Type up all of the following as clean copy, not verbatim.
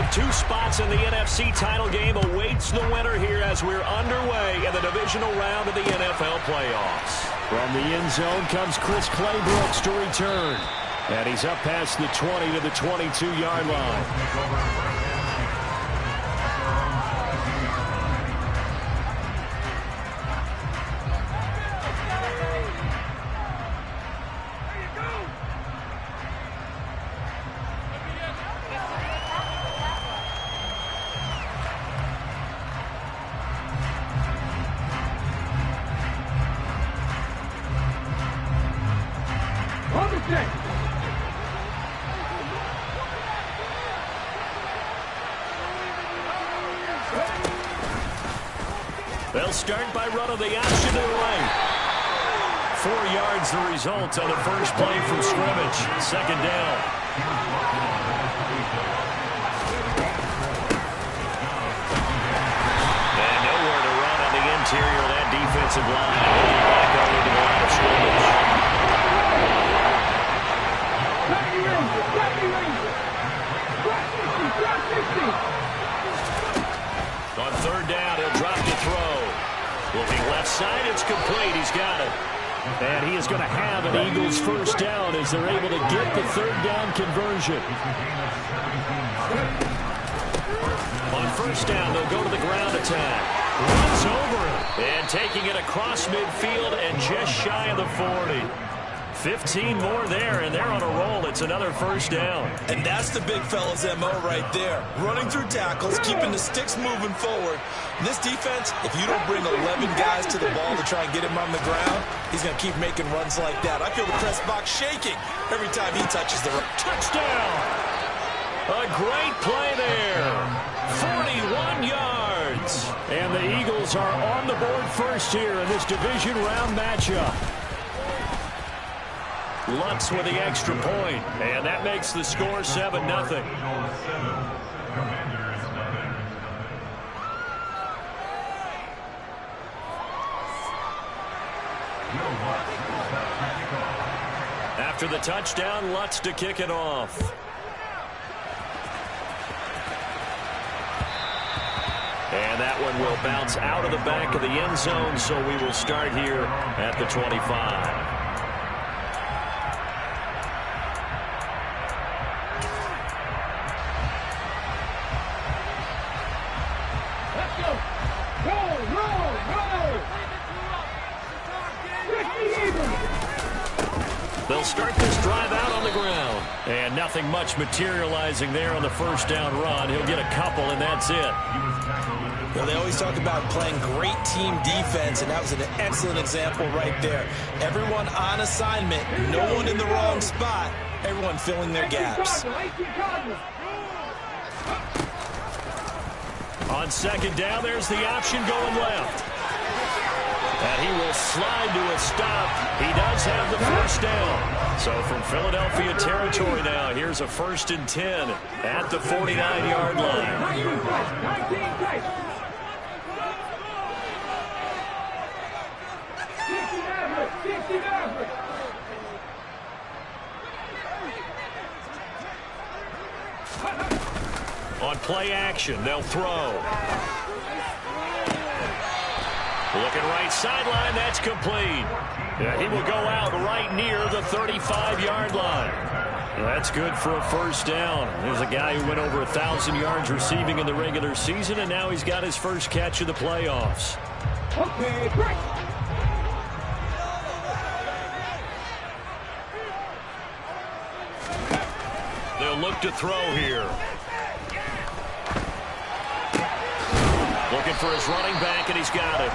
of two spots in the NFC title game awaits the winner here as we're underway in the divisional round of the NFL playoffs. From the end zone comes Chris Claybrooks to return. And he's up past the 20 to the 22-yard line. They'll start by running the option to the right. 4 yards the result on the first play from scrimmage. Second down. And nowhere to run on the interior of that defensive line. Back over to the line of scrimmage. On third down, he'll drop to throw. Looking left side, it's complete. He's got it. And he is going to have an Eagles first down as they're able to get the third down conversion. On first down, they'll go to the ground attack. Runs over it. And taking it across midfield and just shy of the 40. 15 more there, and they're on a roll. It's another first down. And that's the big fella's MO right there. Running through tackles, keeping the sticks moving forward. And this defense, if you don't bring 11 guys to the ball to try and get him on the ground, he's going to keep making runs like that. I feel the press box shaking every time he touches the road. Touchdown! A great play there. 41 yards. And the Eagles are on the board first here in this division round matchup. Lutz with the extra point, and that makes the score 7-0. After the touchdown, Lutz to kick it off. And that one will bounce out of the back of the end zone, so we will start here at the 25. They'll start this drive out on the ground. And nothing much materializing there on the first down run. He'll get a couple, and that's it. Well, they always talk about playing great team defense, and that was an excellent example right there. Everyone on assignment, no one in the wrong spot, everyone filling their gaps. On second down, there's the option going left. And he will slide to a stop. He does have the first down. So from Philadelphia territory now, here's a 1st and 10 at the 49-yard line. On play action, they'll throw. Looking right sideline, that's complete. Yeah, he will go out right near the 35-yard line. That's good for a first down. There's a guy who went over 1,000 yards receiving in the regular season, and now he's got his first catch of the playoffs. Okay, great. They'll look to throw here. Looking for his running back, and he's got it.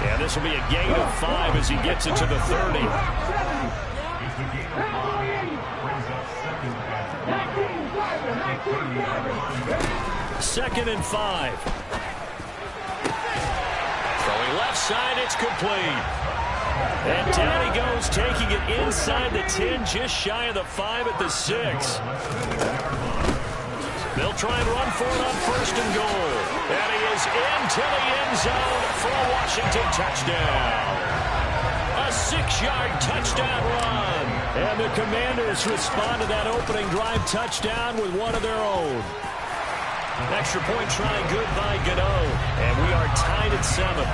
And this will be a gain of 5 as he gets it to the 30. Second and 5. Throwing left side, it's complete. And down he goes, taking it inside the 10, just shy of the 5 at the 6. They'll try and run for it on 1st and goal. And he is into the end zone for a Washington touchdown. A 6-yard touchdown run. And the Commanders respond to that opening drive touchdown with one of their own. Extra point try good by Gano. And we are tied at 7.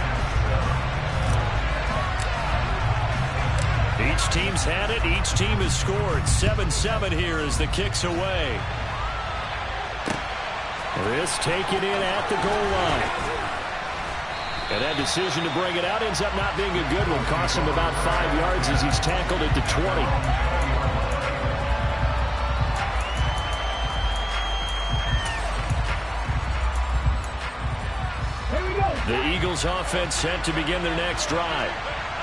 Each team's had it. Each team has scored. 7-7 here as the kick's away. This taken in at the goal line. And that decision to bring it out ends up not being a good one. Costs him about 5 yards as he's tackled at the 20. The Eagles offense set to begin their next drive.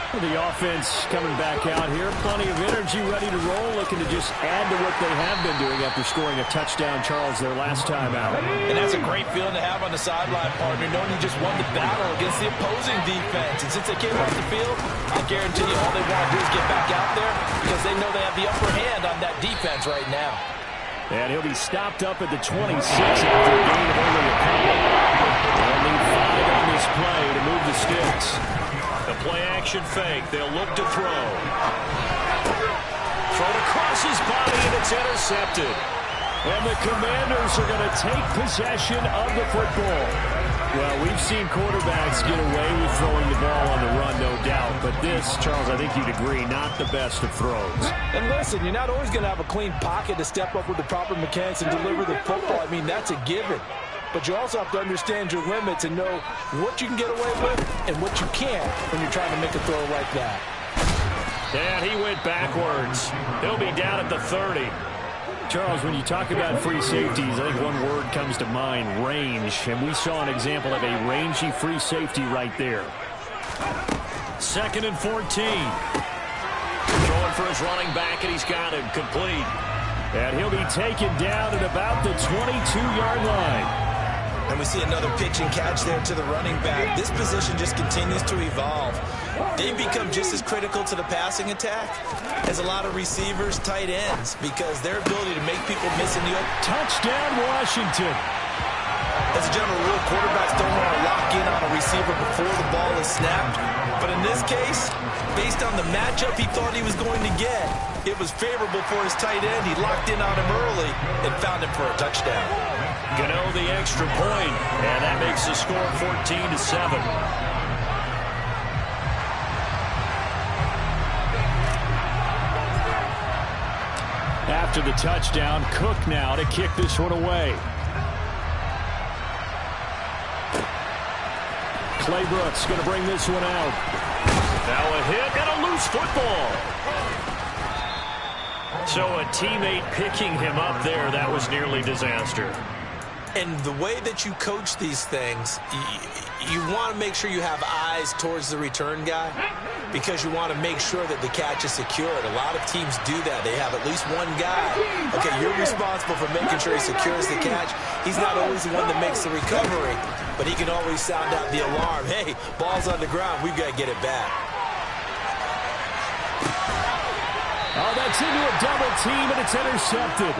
The offense coming back out here. Plenty of energy, ready to roll, looking to just add to what they have been doing after scoring a touchdown, Charles, their last time out. And that's a great feeling to have on the sideline, partner, knowing you just won the battle against the opposing defense. And since they came off the field, I guarantee you all they want to do is get back out there because they know they have the upper hand on that defense right now. And he'll be stopped up at the 26 after a gain of only a couple. They'll need 5 on this play to move the sticks. The play-action fake. They'll look to throw. Thrown across his body, and it's intercepted. And the Commanders are going to take possession of the football. Well, we've seen quarterbacks get away with throwing the ball on the run, no doubt. But this, Charles, I think you'd agree, not the best of throws. And listen, you're not always going to have a clean pocket to step up with the proper mechanics and deliver the football. I mean, that's a given. But you also have to understand your limits and know what you can get away with and what you can't when you're trying to make a throw like that. And he went backwards. He'll be down at the 30. Charles, when you talk about free safeties, I think one word comes to mind, range. And we saw an example of a rangy free safety right there. 2nd and 14. Throwing for his running back, and he's got him complete. And he'll be taken down at about the 22-yard line. And we see another pitch and catch there to the running back. This position just continues to evolve. They've become just as critical to the passing attack as a lot of receivers, tight ends, because their ability to make people miss in the open. Touchdown, Washington. As a general rule, quarterbacks don't want to lock in on a receiver before the ball is snapped. But in this case, based on the matchup he thought he was going to get, it was favorable for his tight end. He locked in on him early and found him for a touchdown. Gano the extra point, and that makes the score 14-7. After the touchdown, Cook now to kick this one away. Clay Brooks going to bring this one out. Now a hit and a loose football. So a teammate picking him up there, that was nearly disaster. And the way that you coach these things, you want to make sure you have eyes towards the return guy because you want to make sure that the catch is secured. A lot of teams do that. They have at least one guy. Okay, you're responsible for making sure he secures the catch. He's not always the one that makes the recovery, but he can always sound out the alarm. Hey, ball's on the ground. We've got to get it back. Oh, that's into a double team, and it's intercepted.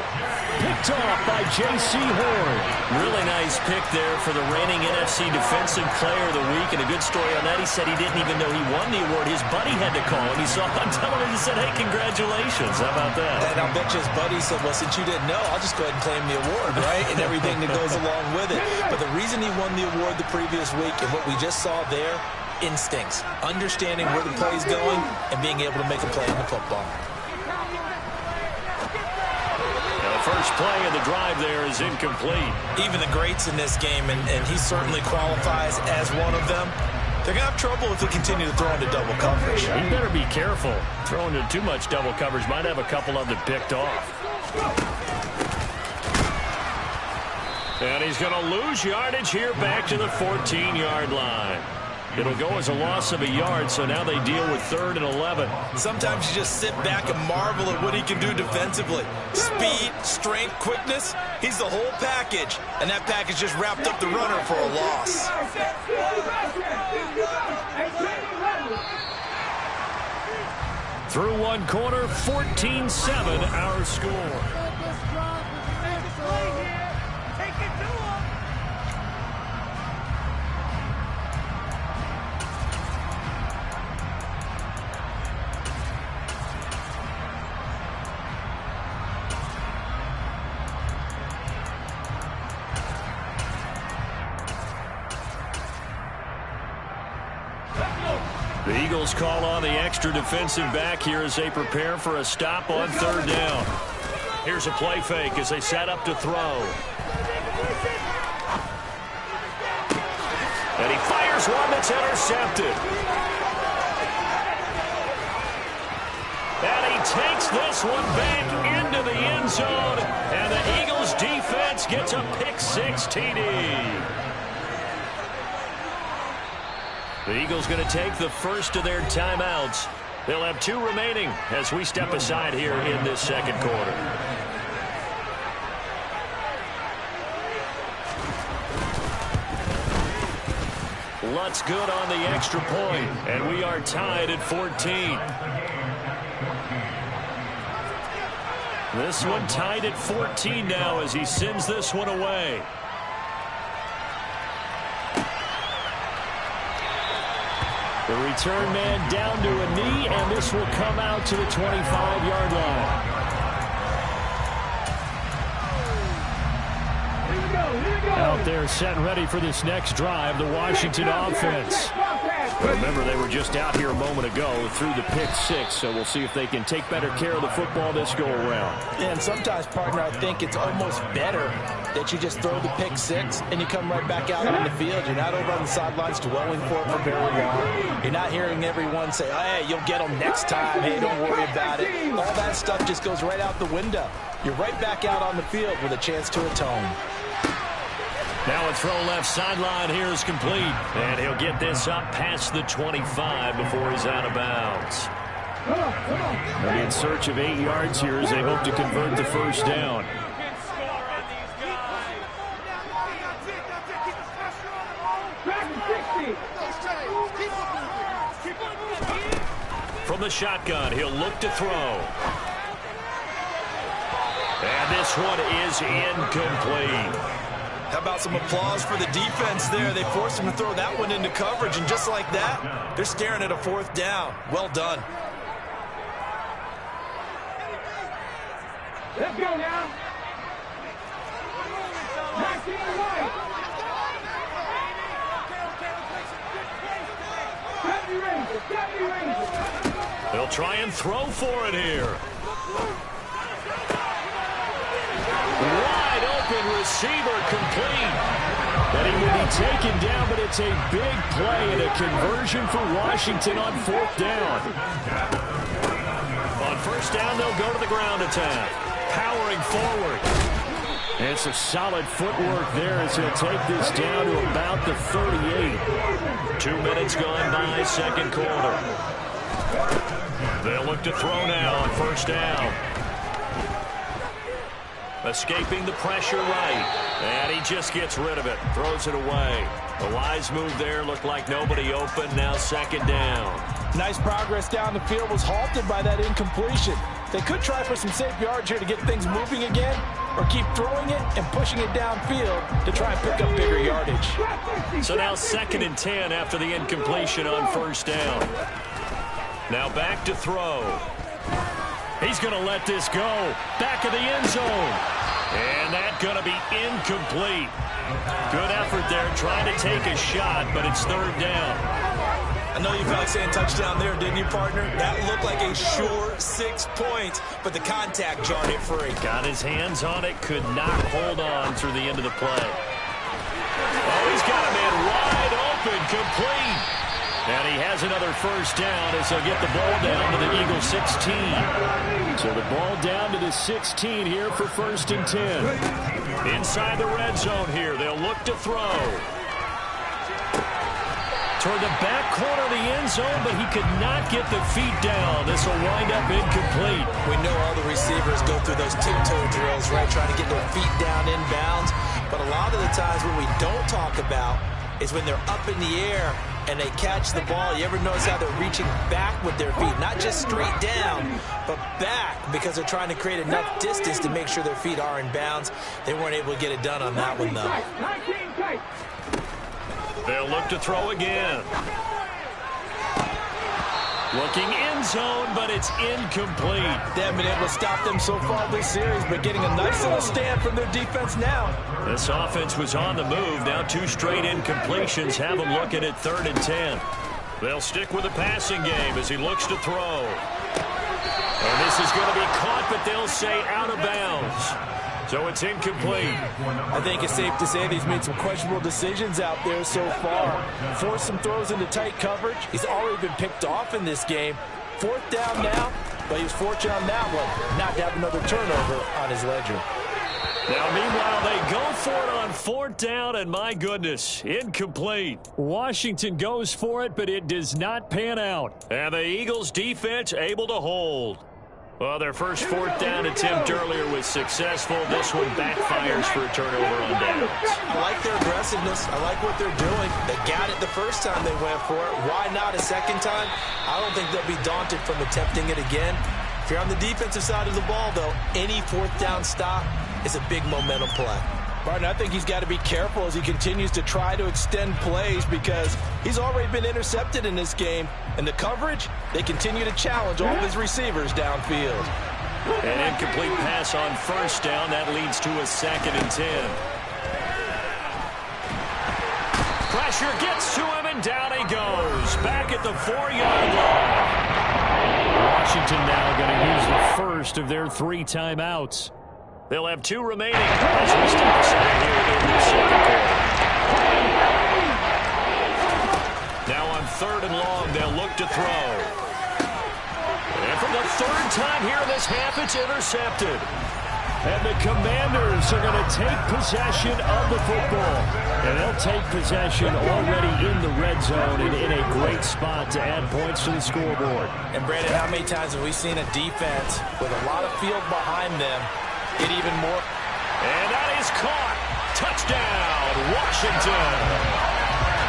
Picked off by J.C. Horn. Really nice pick there for the reigning NFC Defensive Player of the Week. And a good story on that, he said he didn't even know he won the award. His buddy had to call him. He saw him on television and said, hey, congratulations. How about that? And I'll bet you his buddy said, well, since you didn't know, I'll just go ahead and claim the award, right? And everything that goes along with it. But the reason he won the award the previous week and what we just saw there, instincts, understanding where the play is going and being able to make a play on the football. First play of the drive there is incomplete. Even the greats in this game, and he certainly qualifies as one of them, they're going to have trouble if they continue to throw into double coverage. He better be careful. Throwing into too much double coverage might have a couple of them picked off. And he's going to lose yardage here back to the 14-yard line. It'll go as a loss of a yard, so now they deal with 3rd and 11. Sometimes you just sit back and marvel at what he can do defensively. Speed, strength, quickness, he's the whole package. And that package just wrapped up the runner for a loss. Through one quarter, 14-7 our score. The Eagles call on the extra defensive back here as they prepare for a stop on third down. Here's a play fake as they set up to throw. And he fires one that's intercepted. And he takes this one back into the end zone. And the Eagles defense gets a pick-6 TD. The Eagles going to take the first of their timeouts. They'll have 2 remaining as we step aside here in this second quarter. Lutz good on the extra point, and we are tied at 14. This one tied at 14 now as he sends this one away. The return man down to a knee, and this will come out to the 25-yard line. Out there set and ready for this next drive, the Washington offense. Remember, they were just out here a moment ago through the pick-6, so we'll see if they can take better care of the football this go-around. And sometimes, partner, I think it's almost better that you just throw the pick-6 and you come right back out on the field. You're not over on the sidelines dwelling for it for very long. You're not hearing everyone say, hey, you'll get them next time. Hey, don't worry about it. All that stuff just goes right out the window. You're right back out on the field with a chance to atone. Now a throw left sideline here is complete. And he'll get this up past the 25 before he's out of bounds. They'll be in search of 8 yards here as they hope to convert the first down. From the shotgun, he'll look to throw. And this one is incomplete. How about some applause for the defense there? They forced him to throw that one into coverage, and just like that, they're staring at a 4th down. Well done. Let's go now. They'll try and throw for it here. Wide open receiver complete. And he will be taken down, but it's a big play and a conversion for Washington on 4th down. On 1st down, they'll go to the ground attack. Powering forward. And some solid footwork there as he'll take this down to about the 38. 2 minutes gone by, second quarter. They'll look to throw now on 1st down. Escaping the pressure right. And he just gets rid of it. Throws it away. A wise move there. Looked like nobody open. Now 2nd down. Nice progress down the field was halted by that incompletion. They could try for some safe yards here to get things moving again, or keep throwing it and pushing it downfield to try and pick up bigger yardage. So now 2nd and 10 after the incompletion on 1st down. Now back to throw. He's going to let this go. Back of the end zone. And that's going to be incomplete. Good effort there trying to take a shot, but it's 3rd down. I know you felt like saying touchdown there, didn't you, partner? That looked like a sure 6 points, but the contact jarred it free. Got his hands on it, could not hold on through the end of the play. Oh, he's got a man wide open, complete. And he has another 1st down as they'll get the ball down to the Eagles 16. So the ball down to the 16 here for 1st and 10. Inside the red zone here, they'll look to throw. Toward the back corner of the end zone, but he could not get the feet down. This will wind up incomplete. We know all the receivers go through those tiptoe drills, right, trying to get their feet down inbounds. But a lot of the times what we don't talk about is when they're up in the air and they catch the ball. You ever notice how they're reaching back with their feet? Not just straight down, but back, because they're trying to create enough distance to make sure their feet are in bounds. They weren't able to get it done on that one, though. They'll look to throw again. Looking end zone, but it's incomplete. They haven't been able to stop them so far this series, but getting a nice little stand from their defense now. This offense was on the move. Now 2 straight incompletions have them looking at 3rd and 10. They'll stick with the passing game as he looks to throw. And this is going to be caught, but they'll say out of bounds. So it's incomplete. I think it's safe to say that he's made some questionable decisions out there so far. Forced some throws into tight coverage. He's already been picked off in this game. 4th down now, but he was fortunate on that one not to have another turnover on his ledger. Now, meanwhile, they go for it on 4th down, and my goodness, incomplete. Washington goes for it, but it does not pan out. And the Eagles' defense able to hold. Well, their first 4th down attempt earlier was successful. This one backfires for a turnover on downs. I like their aggressiveness. I like what they're doing. They got it the first time they went for it. Why not a second time? I don't think they'll be daunted from attempting it again. If you're on the defensive side of the ball, though, any 4th down stop is a big momentum play. Martin, I think he's got to be careful as he continues to try to extend plays because he's already been intercepted in this game. And the coverage, they continue to challenge all of his receivers downfield. An incomplete pass on 1st down. That leads to a 2nd and 10. Pressure gets to him, and down he goes. Back at the 4-yard line. Washington now going to use the first of their 3 timeouts. They'll have 2 remaining as we step aside here in the 2nd quarter. Now on 3rd and long, they'll look to throw. And for the 3rd time here in this half, it's intercepted. And the Commanders are going to take possession of the football. And they'll take possession already in the red zone and in a great spot to add points to the scoreboard. And Brandon, how many times have we seen a defense with a lot of field behind them get even more? And that is caught. Touchdown, Washington.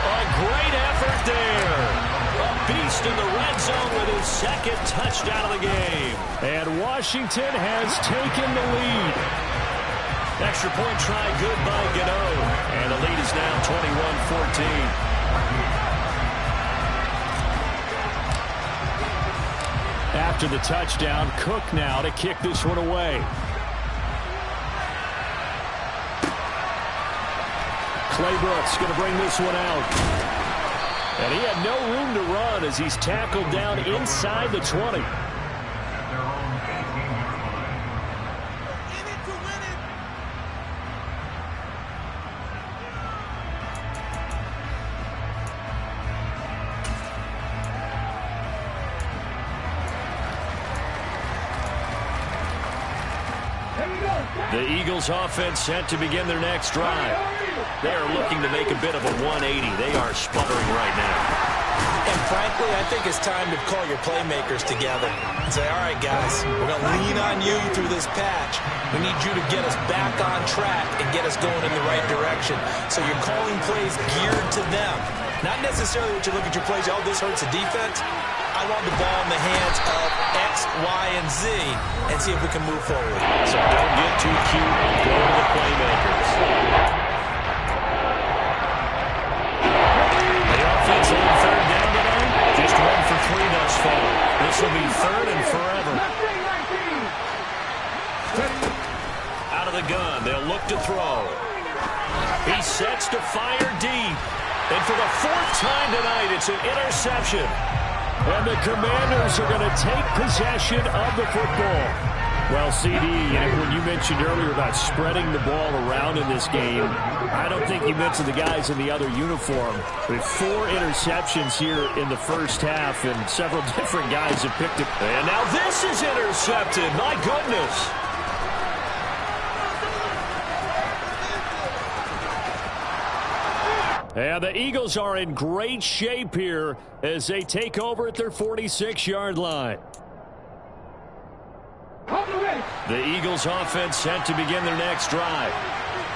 A great effort there. A beast in the red zone with his 2nd touchdown of the game. And Washington has taken the lead. Extra point try good by Gano. And the lead is now 21-14. After the touchdown, Cook now to kick this one away. Clay Brooks going to bring this one out. And he had no room to run as he's tackled down inside the 20. The Eagles offense set to begin their next drive. They are looking to make a bit of a 180. They are sputtering right now. And frankly, I think it's time to call your playmakers together and say, all right, guys, we're going to lean on you through this patch. We need you to get us back on track and get us going in the right direction. So you're calling plays geared to them. Not necessarily that you look at your plays, oh, this hurts the defense. I want the ball in the hands of X, Y, and Z and see if we can move forward. So don't get too cute. Go to the playmakers. The offense on 3rd down tonight. Just 1 for 3 thus far. This will be 3rd and forever. Out of the gun. They'll look to throw. He sets to fire deep. And for the 4th time tonight, it's an interception. And the Commanders are going to take possession of the football. Well, CD, when you mentioned earlier about spreading the ball around in this game, I don't think you mentioned the guys in the other uniform. With 4 interceptions here in the first half, and several different guys have picked it. And now this is intercepted. My goodness. And the Eagles are in great shape here as they take over at their 46-yard line. The Eagles offense set to begin their next drive.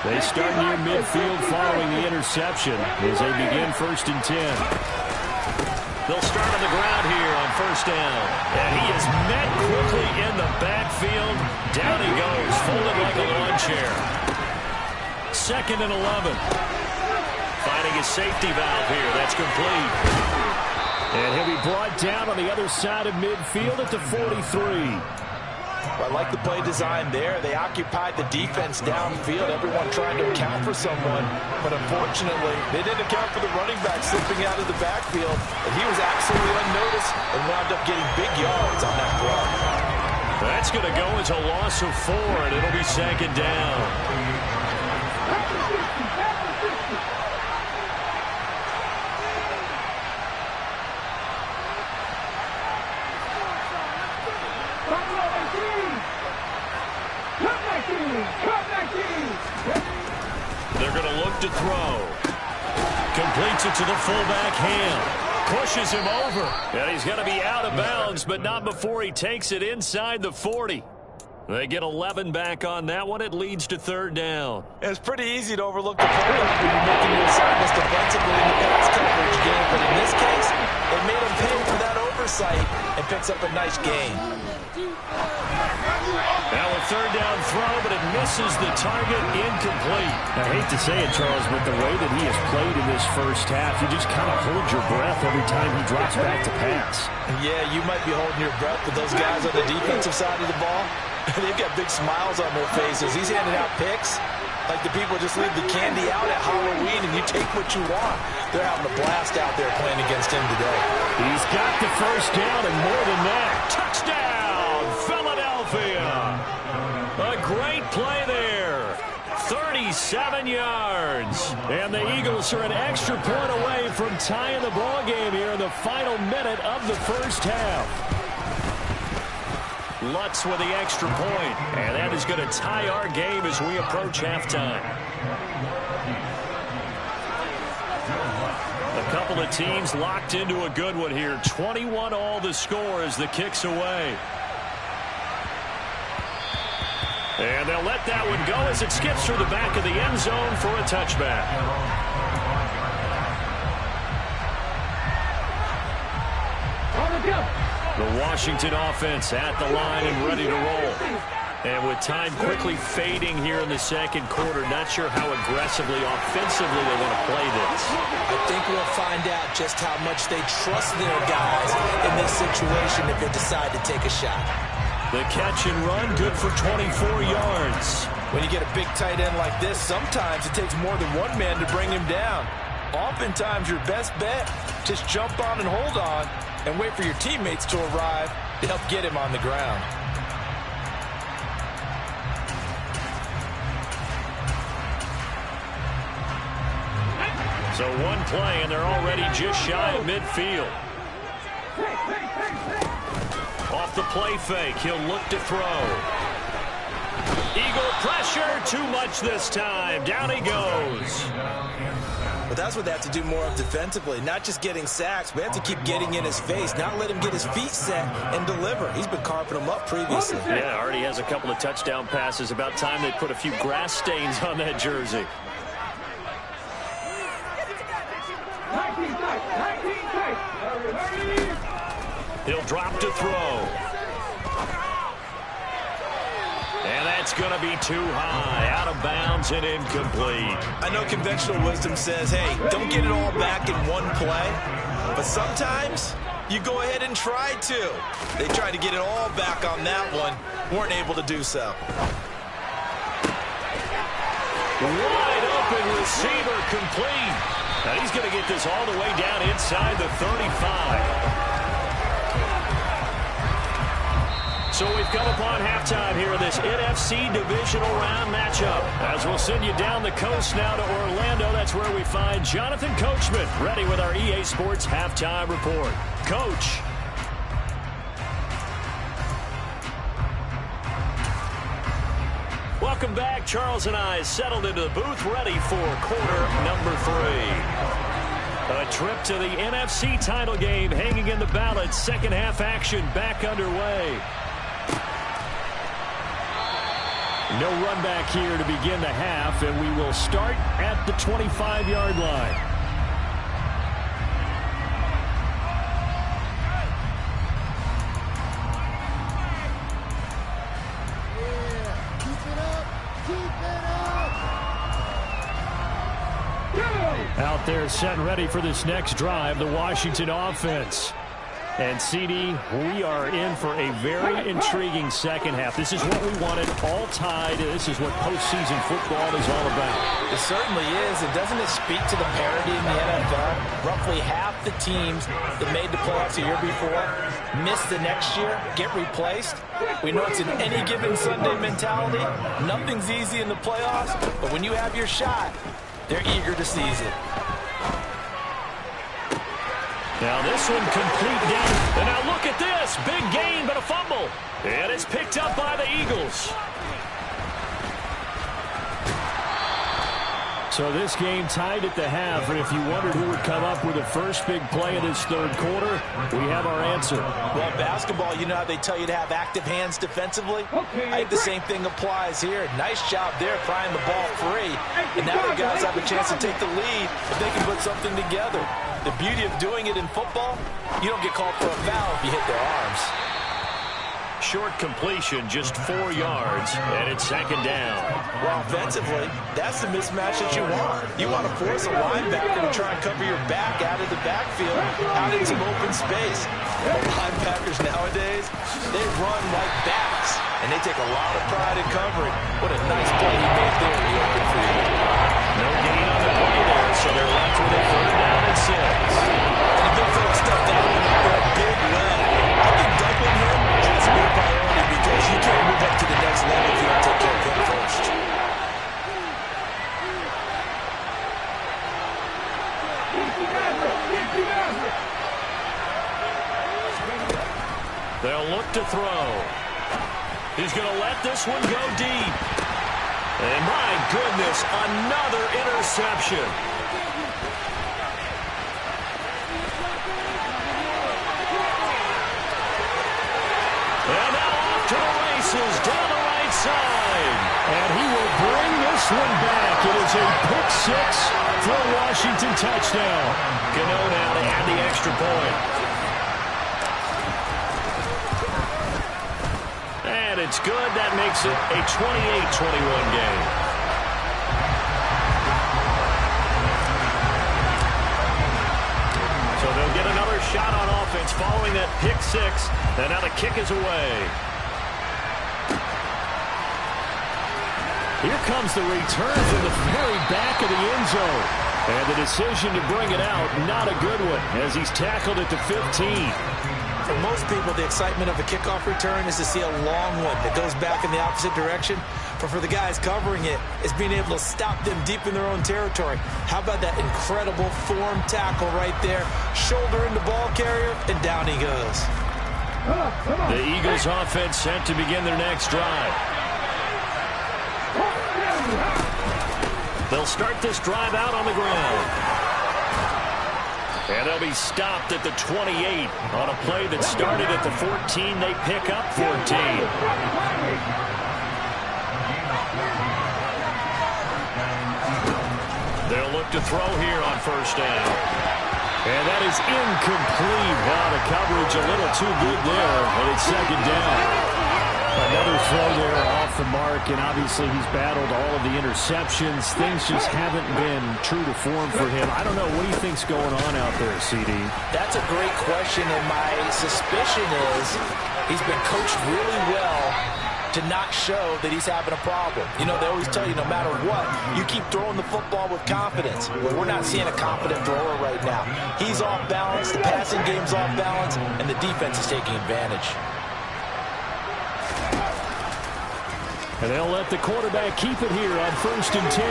They start near midfield following the interception as they begin 1st and 10. They'll start on the ground here on 1st down. And he is met quickly in the backfield. Down he goes, folded like a lawn chair. 2nd and 11. Finding his safety valve here. That's complete. And he'll be brought down on the other side of midfield at the 43. Well, I like the play design there. They occupied the defense downfield, everyone trying to account for someone. But unfortunately, they didn't account for the running back slipping out of the backfield. And he was absolutely unnoticed and wound up getting big yards on that play. That's going to go as a loss of 4, and it'll be second down. They're going to look to throw. Completes it to the fullback Ham. Pushes him over. And he's going to be out of bounds, but not before he takes it inside the 40. They get 11 back on that one. It leads to third down. It's pretty easy to overlook the fullback when you're making your assignments defensively in the pass coverage game. But in this case, they made him pay for that oversight and picks up a nice gain. Now a third down throw, but it misses the target, incomplete. I hate to say it, Charles, but the way that he has played in this first half, you just kind of hold your breath every time he drops back to pass. Yeah, you might be holding your breath, but those guys on the defensive side of the ball, they've got big smiles on their faces. He's handing out picks like the people just leave the candy out at Halloween and you take what you want. They're having a blast out there playing against him today. He's got the first down and more than that. Touchdown, Philadelphia. A great play there. 37 yards. And the Eagles are an extra point away from tying the ball game here in the final minute of the first half. Lutz with the extra point, and that is going to tie our game as we approach halftime. A couple of teams locked into a good one here. 21 all the score as the kick's away. And they'll let that one go as it skips through the back of the end zone for a touchback. The Washington offense at the line and ready to roll. And with time quickly fading here in the second quarter, not sure how aggressively, offensively they want to play this. I think we'll find out just how much they trust their guys in this situation if they decide to take a shot. The catch and run, good for 24 yards. When you get a big tight end like this, sometimes it takes more than one man to bring him down. Oftentimes, your best bet, just jump on and hold on and wait for your teammates to arrive to help get him on the ground. So one play, and they're already just shy of midfield. Off the play fake, he'll look to throw. Eagle pressure, too much this time. Down he goes. But that's what they have to do more of defensively, not just getting sacks. We have to keep getting in his face, not let him get his feet set and deliver. He's been carving them up previously. Yeah, already has a couple of touchdown passes. About time they put a few grass stains on that jersey. He'll drop to throw. And that's going to be too high, out of bounds and incomplete. I know conventional wisdom says, hey, don't get it all back in one play. But sometimes you go ahead and try to. They tried to get it all back on that one, weren't able to do so. Wide open receiver complete. Now he's going to get this all the way down inside the 35. So we've come upon halftime here in this NFC Divisional Round matchup. As we'll send you down the coast now to Orlando, that's where we find Jonathan Coachman ready with our EA Sports Halftime Report. Coach. Welcome back. Charles and I settled into the booth ready for quarter number 3. A trip to the NFC title game hanging in the balance. Second half action back underway. No run back here to begin the half, and we will start at the 25-yard line. Out there set and ready for this next drive, the Washington offense. And, CD, we are in for a very intriguing second half. This is what we wanted, all tied. This is what postseason football is all about. It certainly is. And doesn't it speak to the parity in the NFL? Roughly half the teams that made the playoffs a year before miss the next year, get replaced. We know it's an any given Sunday mentality. Nothing's easy in the playoffs, but when you have your shot, they're eager to seize it. Now this one complete down. And now look at this. Big gain, but a fumble. And it's picked up by the Eagles. So this game tied at the half, and if you wondered who would come up with the first big play of this third quarter, we have our answer. Well, basketball, you know how they tell you to have active hands defensively? I think the same thing applies here. Nice job there prying the ball free. And now the guys have a chance to take the lead if they can put something together. The beauty of doing it in football, you don't get called for a foul if you hit their arms. Short completion, just 4 yards, and it's second down. Well, offensively, that's the mismatch that you want. You want to force a linebacker to try and cover your back out of the backfield, out in some open space. Well, linebackers nowadays, they run like bats, and they take a lot of pride in covering. What a nice play he made there in the open field. No gain on the play there, so they're left with a third down and 6. And a big fella stuffed that one up there a big way. I think doubling him has to be a priority because you can't move up to the next level if you don't take care of him first. They'll look to throw. He's going to let this one go deep. And my goodness, another interception. And now off to the races down the right side. And he will bring this one back. It is a pick 6 for a Washington touchdown. Gano now to add the extra point. And it's good. That makes it a 28-21 game. So they'll get another shot on offense following that pick 6. And now the kick is away. Here comes the return from the very back of the end zone. And the decision to bring it out, not a good one, as he's tackled at the 15. For most people, the excitement of a kickoff return is to see a long one that goes back in the opposite direction. But for the guys covering it, it's being able to stop them deep in their own territory. How about that incredible form tackle right there? Shoulder in the ball carrier, and down he goes. The Eagles offense set to begin their next drive. They'll start this drive out on the ground. And they'll be stopped at the 28 on a play that started at the 14. They pick up 14. They'll look to throw here on first down. And that is incomplete. Wow, the coverage a little too good there, and it's second down. Another throw there off the mark, and obviously he's battled all of the interceptions. Things just haven't been true to form for him. I don't know. What do you think's going on out there, CD? That's a great question, and my suspicion is he's been coached really well to not show that he's having a problem. You know, they always tell you no matter what, you keep throwing the football with confidence. Well, we're not seeing a confident thrower right now. He's off balance, the passing game's off balance, and the defense is taking advantage. And they'll let the quarterback keep it here on 1st and 10.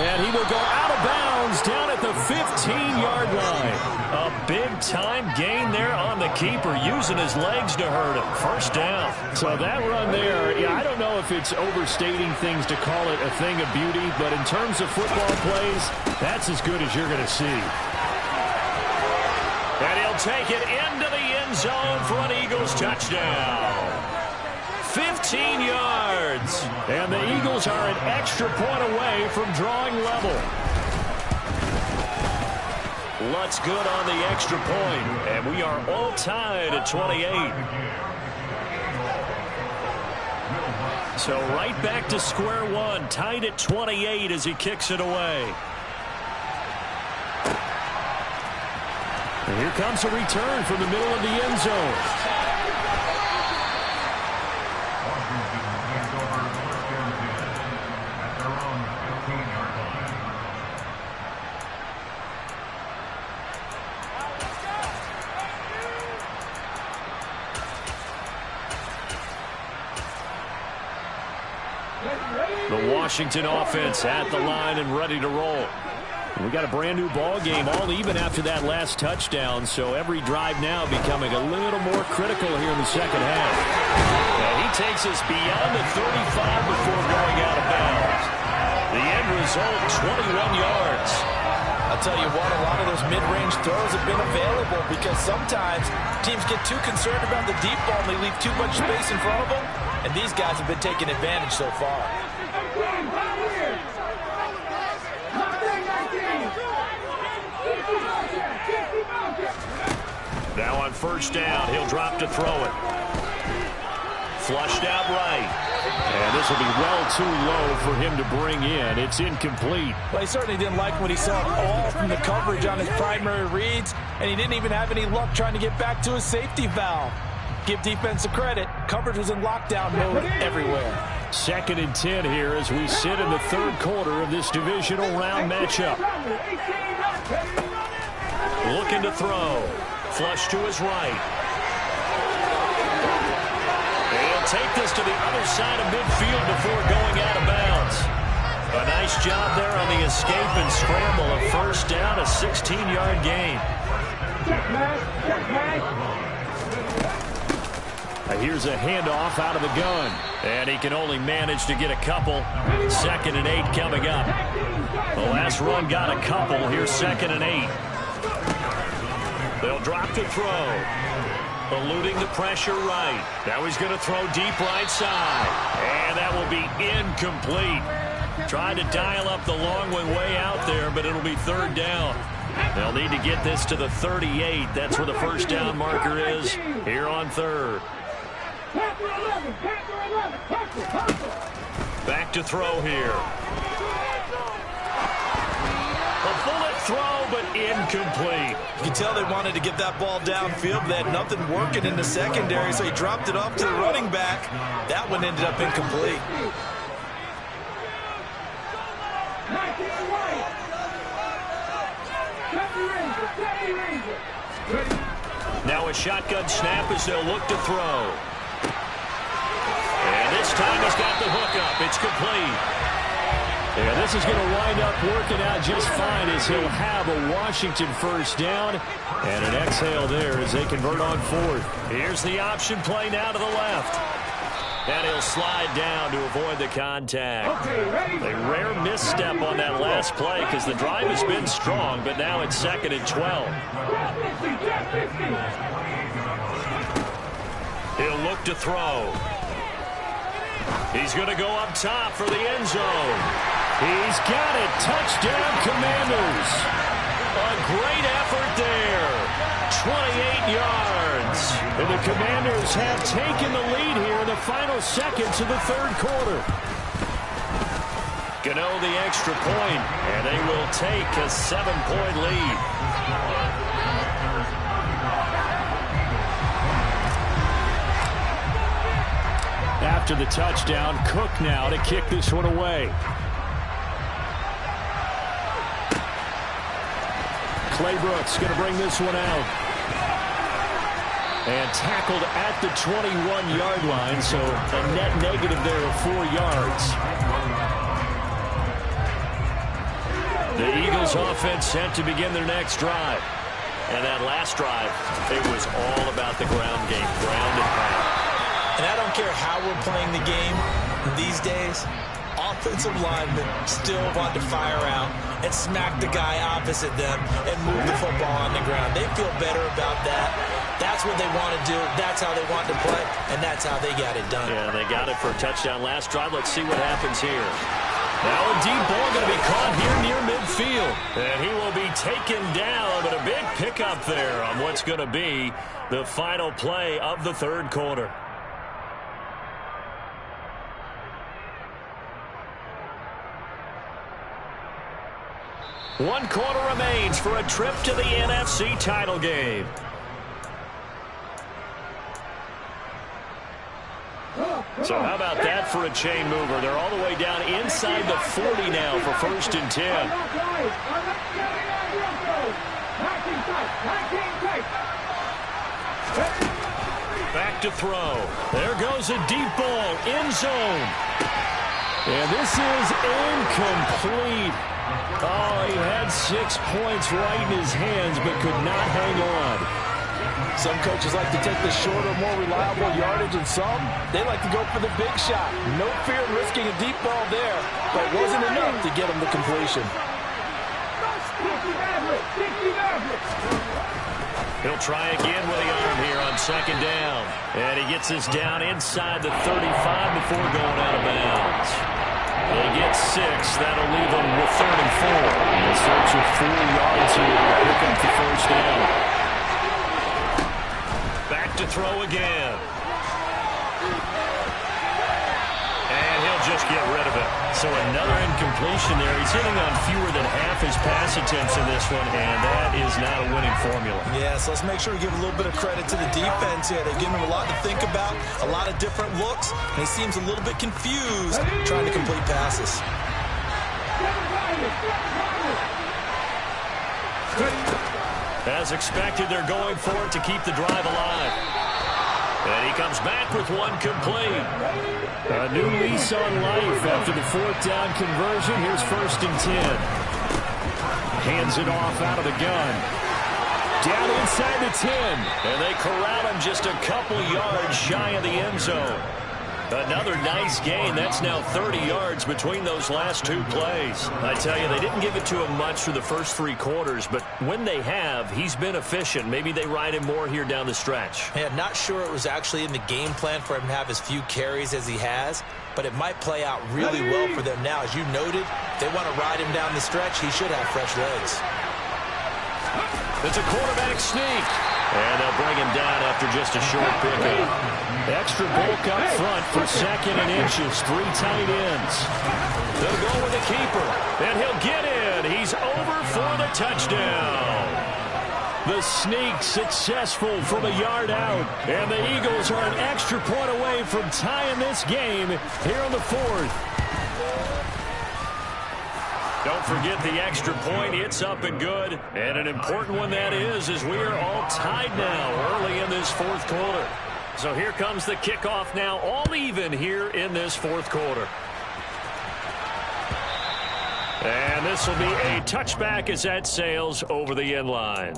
And he will go out of bounds down at the 15-yard line. A big-time gain there on the keeper, using his legs to hurt him. First down. So that run there, yeah, I don't know if it's overstating things to call it a thing of beauty, but in terms of football plays, that's as good as you're going to see. And he'll take it into the end zone for an Eagles touchdown. 15 yards. And the Eagles are an extra point away from drawing level. Lutz good on the extra point, and we are all tied at 28. So right back to square one, tied at 28 as he kicks it away. And here comes a return from the middle of the end zone. The Washington offense at the line and ready to roll. We got a brand new ball game, all even after that last touchdown, so every drive now becoming a little more critical here in the second half. And he takes us beyond the 35 before going out of bounds. The end result, 21 yards. I'll tell you what, a lot of those mid-range throws have been available because sometimes teams get too concerned about the deep ball and they leave too much space in front of them, and these guys have been taking advantage so far. Now on first down, he'll drop to throw it. Flushed out right. And this will be well too low for him to bring in. It's incomplete. Well, he certainly didn't like what he saw all from the coverage on his primary reads, and he didn't even have any luck trying to get back to his safety valve. Give defense a credit. Coverage was in lockdown mode everywhere. 2nd and 10 here as we sit in the third quarter of this divisional round matchup. Looking to throw. Flush to his right. He'll take this to the other side of midfield before going out of bounds. A nice job there on the escape and scramble. A first down, a 16-yard gain. Here's a handoff out of the gun. And he can only manage to get a couple. 2nd and 8 coming up. The last run got a couple. Here's 2nd and 8. They'll drop to throw. Eluding the pressure right. Now he's going to throw deep right side. And that will be incomplete. Tried to dial up the long one way out there, but it'll be 3rd down. They'll need to get this to the 38. That's where the first down marker is here on 3rd. Back to throw here. A bullet throw, but incomplete. You can tell they wanted to get that ball downfield. They had nothing working in the secondary, so he dropped it off to the running back. That one ended up incomplete. Now a shotgun snap as they'll look to throw. And this time he's got the hook up. It's complete. Yeah, this is going to wind up working out just fine as he'll have a Washington first down. And an exhale there as they convert on 4th. Here's the option play now to the left. And he'll slide down to avoid the contact. A rare misstep on that last play because the drive has been strong, but now it's 2nd and 12. He'll look to throw. He's going to go up top for the end zone. He's got it. Touchdown, Commanders. A great effort there. 28 yards. And the Commanders have taken the lead here in the final seconds of the third quarter. Gano the extra point, and they will take a 7-point lead. After the touchdown, Cook now to kick this one away. Claybrooks going to bring this one out. And tackled at the 21-yard line, so a net negative there of 4 yards. The Eagles offense set to begin their next drive. And that last drive, it was all about the ground game, ground and pound. And I don't care how we're playing the game these days, offensive linemen still want to fire out and smack the guy opposite them and move the football on the ground. They feel better about that. That's what they want to do. That's how they want to play, and that's how they got it done. Yeah, they got it for a touchdown last drive. Let's see what happens here. Now a deep ball going to be caught here near midfield. And he will be taken down, but a big pickup there on what's going to be the final play of the third quarter. 1 quarter remains for a trip to the NFC title game. So how about that for a chain mover? They're all the way down inside the 40 now for 1st and 10. Back to throw. There goes a deep ball, end zone. And this is incomplete. Oh, he had 6 points right in his hands, but could not hang on. Some coaches like to take the shorter, more reliable yardage, and some, they like to go for the big shot. No fear of risking a deep ball there, but it wasn't enough to get him the completion. He'll try again with the arm here on 2nd down. And he gets this down inside the 35 before going out of bounds. They get 6. That'll leave them with 3rd and 4. In search of 4 yards here to pick up the 1st down. Back to throw again. And he'll just get rid of it. So another incompletion there. He's hitting on fewer than half his pass attempts in this one, and that is not a winning formula. Yeah, so let's make sure we give a little bit of credit to the defense here. They've given him a lot to think about, a lot of different looks, and he seems a little bit confused trying to complete passes. As expected, they're going for it to keep the drive alive. And he comes back with one complete. A new lease on life after the 4th down conversion. Here's 1st and 10. Hands it off out of the gun. Down inside the 10. And they corral him just a couple yards shy of the end zone. Another nice gain. That's now 30 yards between those last 2 plays. I tell you, they didn't give it to him much for the first 3 quarters, but when they have, he's been efficient. Maybe they ride him more here down the stretch. Yeah, I'm not sure it was actually in the game plan for him to have as few carries as he has, but it might play out really well for them now. As you noted, if they want to ride him down the stretch, he should have fresh legs. It's a quarterback sneak. And they'll bring him down after just a short pickup. Extra bulk up front for 2nd and inches. 3 tight ends. They'll go with the keeper. And he'll get in. He's over for the touchdown. The sneak successful from a yard out. And the Eagles are an extra point away from tying this game here in the 4th. Don't forget the extra point. It's up and good. And an important one that is, as we are all tied now early in this 4th quarter. So here comes the kickoff now, all even here in this 4th quarter. And this will be a touchback as that sails over the end line.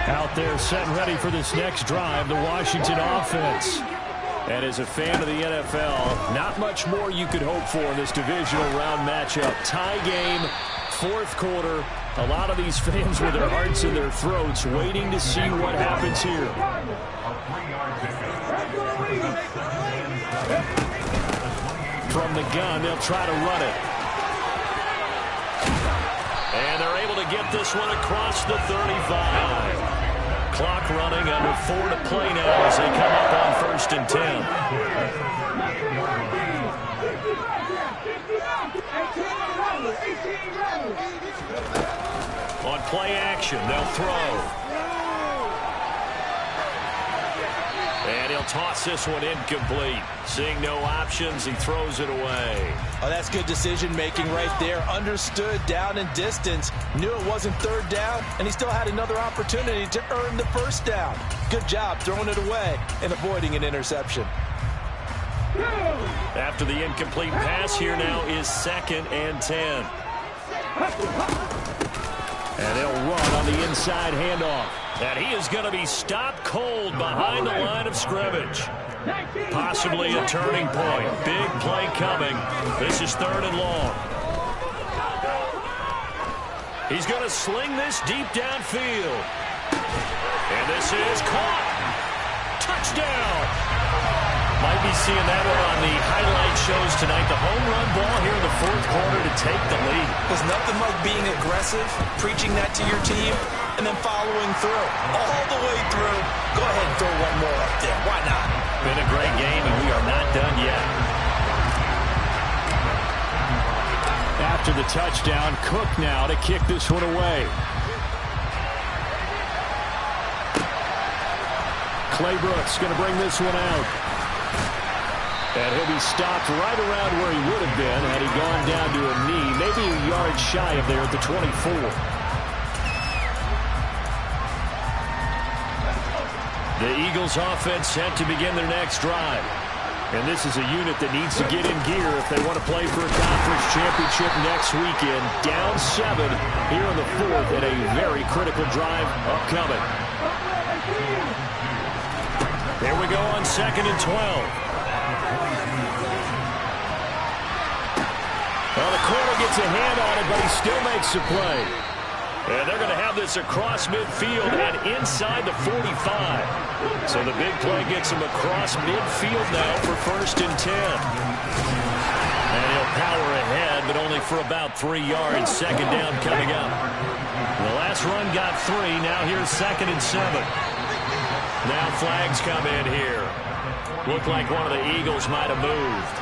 Out there set and ready for this next drive, the Washington offense. And as a fan of the NFL, not much more you could hope for in this divisional round matchup. Tie game, 4th quarter. A lot of these fans with their hearts in their throats waiting to see what happens here. From the gun, they'll try to run it. And they're able to get this one across the 35. Clock running, under 4 to play now as they come up on 1st and 10. On play action, they'll throw. And he'll toss this one incomplete. Seeing no options, he throws it away. Oh, that's good decision-making right there. Understood down and distance. Knew it wasn't 3rd down, and he still had another opportunity to earn the 1st down. Good job throwing it away and avoiding an interception. After the incomplete pass, here now is 2nd and 10. And they'll run on the inside handoff. And he is going to be stopped cold behind the line of scrimmage. Possibly a turning point. Big play coming. This is 3rd and long. He's going to sling this deep downfield. And this is caught. Touchdown. Might be seeing that one on the highlight shows tonight. The home run ball here in the fourth quarter to take the lead. There's nothing like being aggressive, preaching that to your team, and then following through. All the way through. Go ahead and throw one more up there. Why not? Been a great game, and we are not done yet. After the touchdown, Cook now to kick this one away. Clay Brooks going to bring this one out. And he'll be stopped right around where he would have been had he gone down to a knee, maybe a yard shy of there at the 24. The Eagles offense set to begin their next drive. And this is a unit that needs to get in gear if they want to play for a conference championship next weekend. Down 7 here in the fourth and a very critical drive upcoming. Here we go on 2nd and 12. Well, the corner gets a hand on it, but he still makes the play. And they're going to have this across midfield and inside the 45. So the big play gets him across midfield now for 1st and 10. And he'll power ahead, but only for about 3 yards. 2nd down coming up. The last run got 3. Now here's 2nd and 7. Now flags come in here. Looked like one of the Eagles might have moved.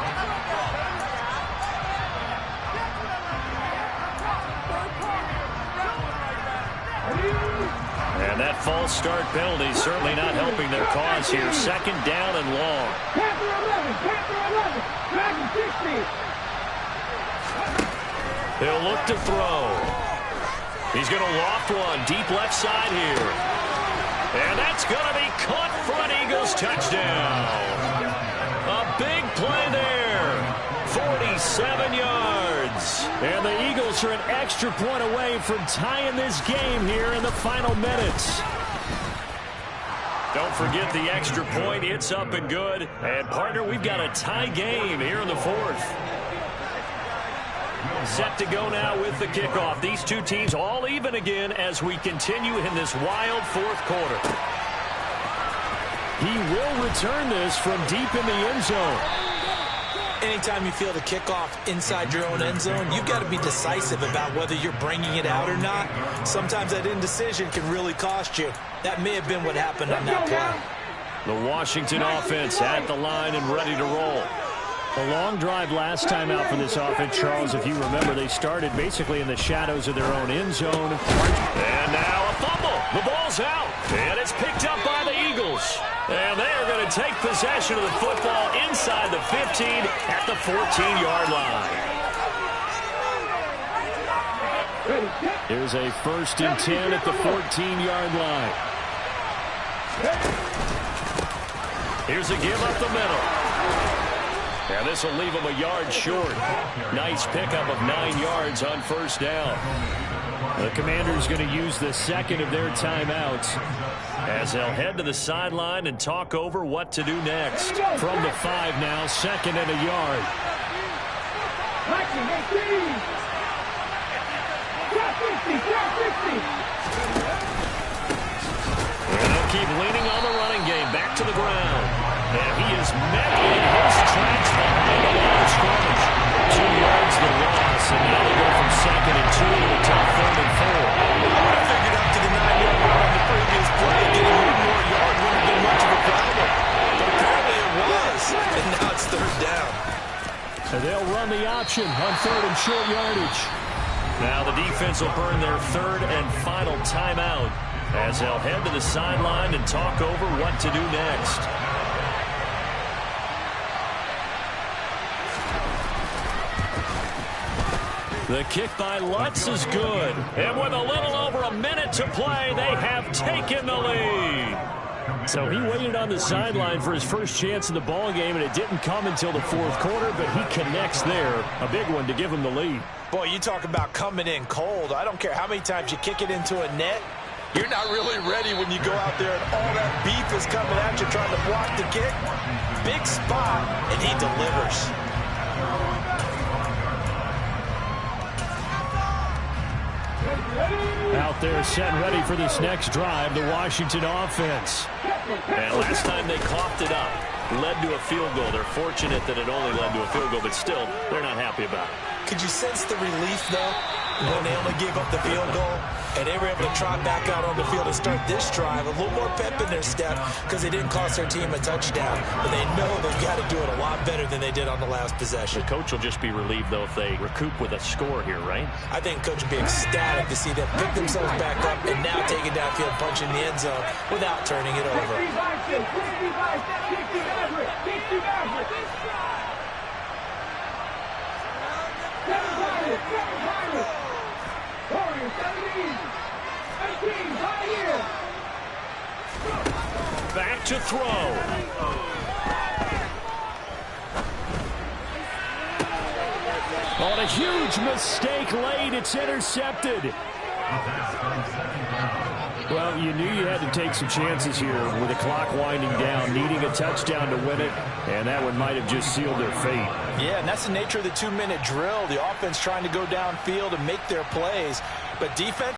And that false start penalty certainly not helping their cause here. 2nd down and long. He'll look to throw. He's going to loft one deep left side here. And that's going to be caught for an Eagles touchdown. A big play there. 47 yards. And the Eagles are an extra point away from tying this game here in the final minutes. Don't forget the extra point. It's up and good. And, partner, we've got a tie game here in the fourth. Set to go now with the kickoff. These two teams all even again as we continue in this wild fourth quarter. He will return this from deep in the end zone. Anytime you feel the kickoff inside your own end zone, you've got to be decisive about whether you're bringing it out or not. Sometimes that indecision can really cost you. That may have been what happened on that play. The Washington offense at the line and ready to roll. A long drive last time out for this offense, Charles. If you remember, they started basically in the shadows of their own end zone. And now a fumble. The ball's out. And it's picked up by the Eagles. And they are going to take possession of the football inside the 15 at the 14-yard line. Here's a 1st and 10 at the 14-yard line. Here's a give up the middle. And this will leave them a yard short. Nice pickup of 9 yards on 1st down. The Commanders going to use the 2nd of their timeouts as they'll head to the sideline and talk over what to do next. From the 5 now, 2nd and a yard. And they'll keep leaning on the running game. Back to the ground. And he is met in his tracks behind the line of scrimmage. 2 yards the loss, and now they go from 2nd and 2 to a tough 3rd and 4. I would have figured up to the 9-yard line on the previous play. Getting one more yard wouldn't have been much of a problem. But apparently it was, and now it's 3rd down. And they'll run the option on 3rd and short yardage. Now the defense will burn their 3rd and final timeout as they'll head to the sideline and talk over what to do next. The kick by Lutz is good. And with a little over a minute to play, they have taken the lead. So he waited on the sideline for his first chance in the ball game, and it didn't come until the 4th quarter, but he connects there. A big one to give him the lead. Boy, you talk about coming in cold. I don't care how many times you kick it into a net. You're not really ready when you go out there and all that beef is coming at you trying to block the kick. Big spot, and he delivers. Out there set and ready for this next drive, the Washington offense. And last time they coughed it up. led to a field goal. They're fortunate that it only led to a field goal, but still, they're not happy about it. Could you sense the relief, though, when they only gave up the field goal and they were able to trot back out on the field and start this drive? A little more pep in their step because they didn't cost their team a touchdown. But they know they've got to do it a lot better than they did on the last possession. The coach will just be relieved, though, if they recoup with a score here, right? I think coach will be ecstatic to see them pick themselves back up and now take it downfield, punch in the end zone without turning it over. Back to throw. On a huge mistake late, it's intercepted. Well, you knew you had to take some chances here with the clock winding down, needing a touchdown to win it, and that one might have just sealed their fate. Yeah, and that's the nature of the 2-minute drill. The offense trying to go downfield and make their plays, but defense